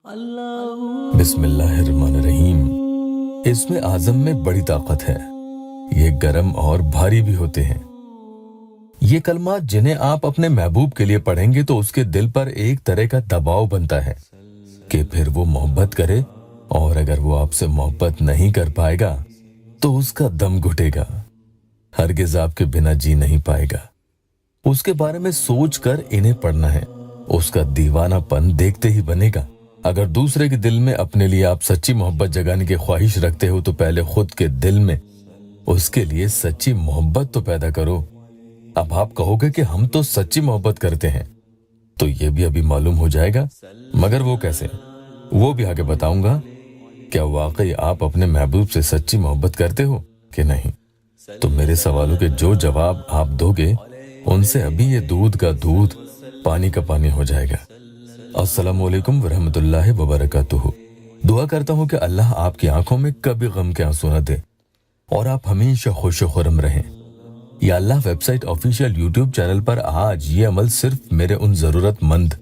बिस्मिल्लाहिर्रहमानिर्रहीम। इसमें आज़म में बड़ी ताकत है। ये गरम और भारी भी होते हैं। ये कलमात जिन्हें आप अपने महबूब के लिए पढ़ेंगे तो उसके दिल पर एक तरह का दबाव बनता है कि फिर वो मोहब्बत करे, और अगर वो आपसे मोहब्बत नहीं कर पाएगा तो उसका दम घुटेगा, हरगिज आपके बिना जी नहीं पाएगा। उसके बारे में सोचकर इन्हें पढ़ना है। उसका दीवानापन देखते ही बनेगा। अगर दूसरे के दिल में अपने लिए आप सच्ची मोहब्बत जगाने की ख्वाहिश रखते हो तो पहले खुद के दिल में उसके लिए सच्ची मोहब्बत तो पैदा करो। अब आप कहोगे कि हम तो सच्ची मोहब्बत करते हैं, तो ये भी अभी मालूम हो जाएगा, मगर वो कैसे, वो भी आगे बताऊंगा। क्या वाकई आप अपने महबूब से सच्ची मोहब्बत करते हो कि नहीं? तो मेरे सवालों के जो जवाब आप दोगे उनसे अभी ये दूध का दूध, पानी का पानी हो जाएगा। अस्सलामु अलैकुम वरहमतुल्लाहि वबरकातुहू। दुआ करता हूँ कि अल्लाह आपकी आंखों में कभी गम के आंसू न दे और आप हमेशा खुश खुरम रहें। या अल्लाह वेबसाइट ऑफिशियल यूट्यूब चैनल पर आज ये अमल सिर्फ मेरे उन जरूरतमंद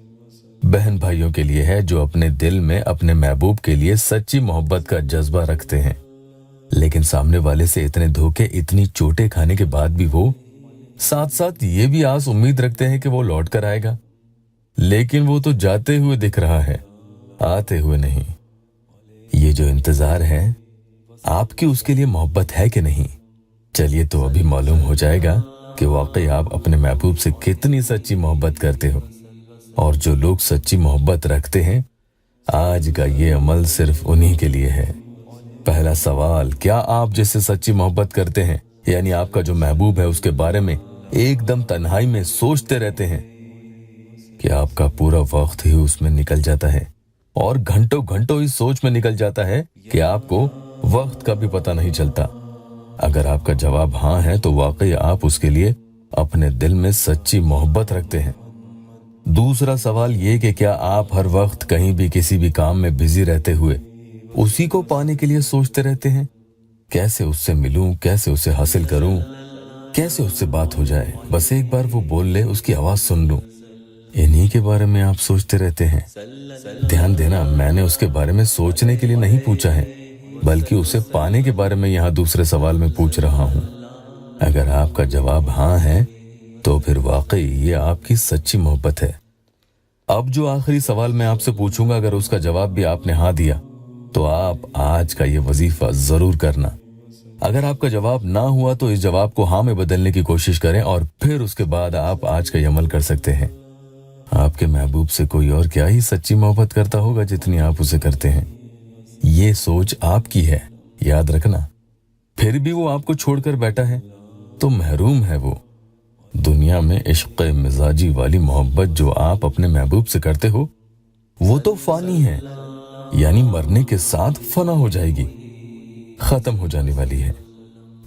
बहन भाइयों के लिए है जो अपने दिल में अपने महबूब के लिए सच्ची मोहब्बत का जज्बा रखते हैं, लेकिन सामने वाले से इतने धोखे, इतनी चोटें खाने के बाद भी वो साथ साथ ये भी आस उम्मीद रखते हैं कि वो लौट कर आएगा, लेकिन वो तो जाते हुए दिख रहा है, आते हुए नहीं। ये जो इंतजार है, आपकी उसके लिए मोहब्बत है कि नहीं? चलिए तो अभी मालूम हो जाएगा कि वाकई आप अपने महबूब से कितनी सच्ची मोहब्बत करते हो। और जो लोग सच्ची मोहब्बत रखते हैं, आज का ये अमल सिर्फ उन्हीं के लिए है। पहला सवाल, क्या आप जिससे सच्ची मोहब्बत करते हैं, यानी आपका जो महबूब है, उसके बारे में एकदम तन्हाई में सोचते रहते हैं? कि आपका पूरा वक्त ही उसमें निकल जाता है और घंटों घंटों इस सोच में निकल जाता है कि आपको वक्त का भी पता नहीं चलता? अगर आपका जवाब हाँ है तो वाकई आप उसके लिए अपने दिल में सच्ची मोहब्बत रखते हैं। दूसरा सवाल ये कि क्या आप हर वक्त कहीं भी किसी भी काम में बिजी रहते हुए उसी को पाने के लिए सोचते रहते हैं? कैसे उससे मिलूं, कैसे उसे हासिल करूं, कैसे उससे बात हो जाए, बस एक बार वो बोल ले, उसकी आवाज सुन लूं। इन्हीं के बारे में आप सोचते रहते हैं। ध्यान देना, मैंने उसके बारे में सोचने के लिए नहीं पूछा है, बल्कि उसे पाने के बारे में यहाँ दूसरे सवाल में पूछ रहा हूँ। अगर आपका जवाब हाँ है तो फिर वाकई ये आपकी सच्ची मोहब्बत है। अब जो आखिरी सवाल मैं आपसे पूछूंगा, अगर उसका जवाब भी आपने हाँ दिया तो आप आज का ये वजीफा जरूर करना। अगर आपका जवाब ना हुआ तो इस जवाब को हाँ में बदलने की कोशिश करें और फिर उसके बाद आप आज का ये अमल कर सकते हैं। आपके महबूब से कोई और क्या ही सच्ची मोहब्बत करता होगा जितनी आप उसे करते हैं। ये सोच आपकी है, याद रखना। फिर भी वो आपको छोड़कर बैठा है तो महरूम है वो। दुनिया में इश्क़ मिजाजी वाली मोहब्बत जो आप अपने महबूब से करते हो वो तो फानी है, यानी मरने के साथ फना हो जाएगी, खत्म हो जाने वाली है।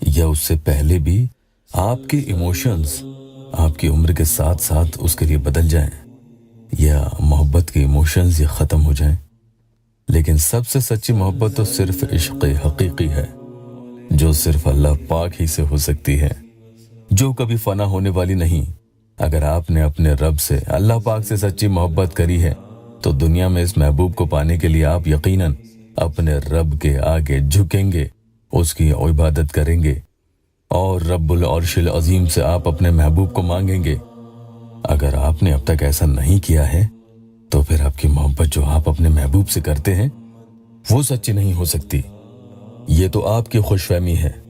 या उससे पहले भी आपके इमोशंस आपकी उम्र के साथ साथ उसके लिए बदल जाएं, या मोहब्बत के इमोशंस ये खत्म हो जाएं। लेकिन सबसे सच्ची मोहब्बत तो सिर्फ इश्क़ हकीकी है, जो सिर्फ अल्लाह पाक ही से हो सकती है, जो कभी फना होने वाली नहीं। अगर आपने अपने रब से, अल्लाह पाक से सच्ची मोहब्बत करी है तो दुनिया में इस महबूब को पाने के लिए आप यकीनन अपने रब के आगे झुकेंगे, उसकी इबादत करेंगे और रब्बुल अर्शिल अजीम से आप अपने महबूब को मांगेंगे। अगर आपने अब तक ऐसा नहीं किया है तो फिर आपकी मोहब्बत जो आप अपने महबूब से करते हैं वो सच्ची नहीं हो सकती। ये तो आपकी खुशफहमी है।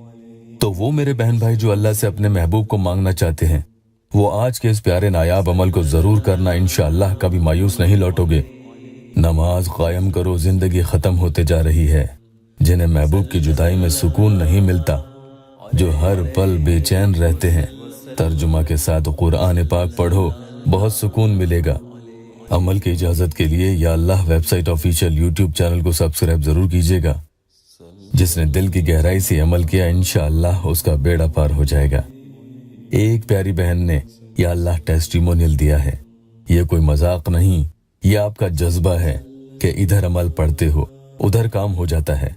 तो वो मेरे बहन भाई जो अल्लाह से अपने महबूब को मांगना चाहते हैं, वो आज के इस प्यारे नायाब अमल को जरूर करना। इंशाअल्लाह कभी मायूस नहीं लौटोगे। नमाज कायम करो, जिंदगी खत्म होते जा रही है। जिन्हें महबूब की जुदाई में सुकून नहीं मिलता, जो हर पल बेचैन रहते हैं, तर्जुमा के साथ कुरान पाक पढ़ो, बहुत सुकून मिलेगा। अमल की इजाजत के लिए या अल्लाह वेबसाइट ऑफिशियल यूट्यूब चैनल को सब्सक्राइब जरूर कीजिएगा। जिसने दिल की गहराई से अमल किया, इंशाअल्लाह उसका बेड़ा पार हो जाएगा। एक प्यारी बहन ने या अल्लाह टेस्टिमोनियल दिया है। ये कोई मजाक नहीं, ये आपका जज्बा है कि इधर अमल पढ़ते हो उधर काम हो जाता है।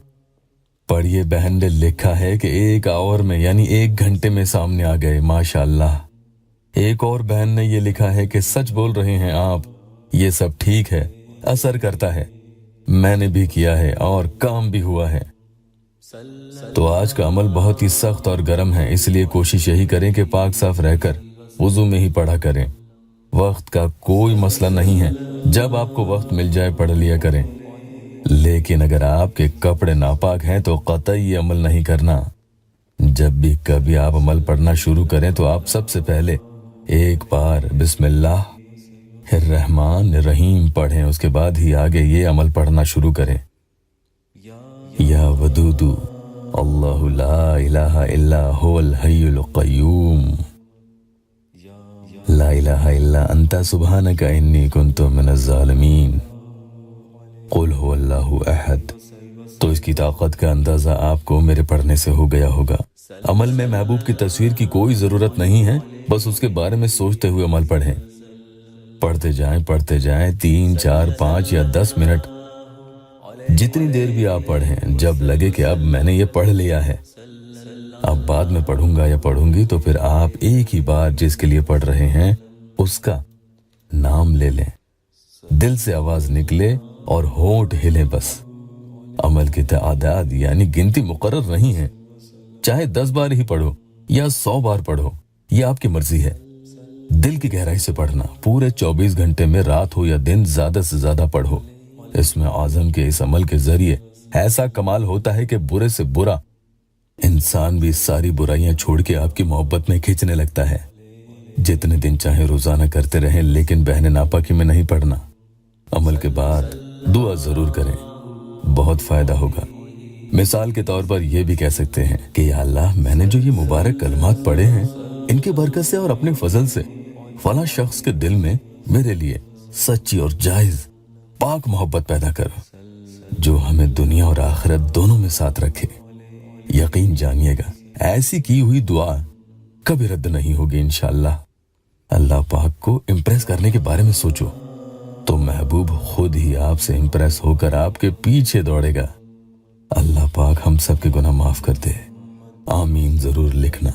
पढ़िए, बहन ने लिखा है कि 1 आवर में, यानी 1 घंटे में सामने आ गए, माशाअल्लाह। एक और बहन ने ये लिखा है कि सच बोल रहे हैं आप, ये सब ठीक है, असर करता है। मैंने भी किया है और काम भी हुआ है। तो आज का अमल बहुत ही सख्त और गर्म है, इसलिए कोशिश यही करें कि पाक साफ रहकर वुजू में ही पढ़ा करें। वक्त का कोई मसला नहीं है, जब आपको वक्त मिल जाए पढ़ लिया करें। लेकिन अगर आपके कपड़े नापाक हैं तो कतई ये अमल नहीं करना। जब भी कभी आप अमल पढ़ना शुरू करें तो आप सबसे पहले एक बार बिस्मिल्लाह रहमान रहीम पढ़ें, उसके बाद ही आगे ये अमल पढ़ना शुरू करें। या वदूदू अल्लाहु ला इलाहा इल्ला हुवल हय्युल क़य्यूम ला इलाहा इल्ला अंता सुब्हानका इन्नी कुन्तु मिनज़ ज़ालिमीन क़ुल हुवल्लाहु अहद। तो इसकी ताकत का अंदाजा आपको मेरे पढ़ने से हो गया होगा। अमल में महबूब की तस्वीर की कोई जरूरत नहीं है, बस उसके बारे में सोचते हुए अमल पढ़ें। पढ़ते जाएं 3, 4, 5 या 10 मिनट, जितनी देर भी आप पढ़ें। जब लगे कि अब मैंने ये पढ़ लिया है, अब बाद में पढ़ूंगा या पढ़ूंगी, तो फिर आप एक ही बार जिसके लिए पढ़ रहे हैं उसका नाम ले लें, दिल से आवाज निकले और होंठ हिले बस। अमल की तादाद यानी गिनती मुकर्रर नहीं है, चाहे 10 बार ही पढ़ो या 100 बार पढ़ो, यह आपकी मर्जी है। दिल की गहराई से पढ़ना, पूरे 24 घंटे में रात हो या दिन ज्यादा से ज्यादा पढ़ो। इसमें आजम के इस अमल के जरिए ऐसा कमाल होता है कि बुरे से बुरा इंसान भी सारी बुराइयां छोड़ के आपकी मोहब्बत में खींचने लगता है। जितने दिन चाहे रोजाना करते रहें, लेकिन बहने नापाकी में नहीं पढ़ना। अमल के बाद दुआ जरूर करें, बहुत फायदा होगा। मिसाल के तौर पर यह भी कह सकते हैं कि या अल्लाह, मैंने जो ये मुबारक कलमात पढ़े हैं, इनके बरकत से और अपने फजल से फला शख्स के दिल में मेरे लिए सच्ची और जायज पाक मोहब्बत पैदा करो, जो हमें दुनिया और आखिरत दोनों में साथ रखे। यकीन जानिएगा, ऐसी की हुई दुआ कभी रद्द नहीं होगी इंशाअल्लाह। अल्लाह पाक को इम्प्रेस करने के बारे में सोचो तो महबूब खुद ही आपसे इम्प्रेस होकर आपके पीछे दौड़ेगा। अल्लाह पाक हम सब के गुनाह माफ कर दे, आमीन जरूर लिखना।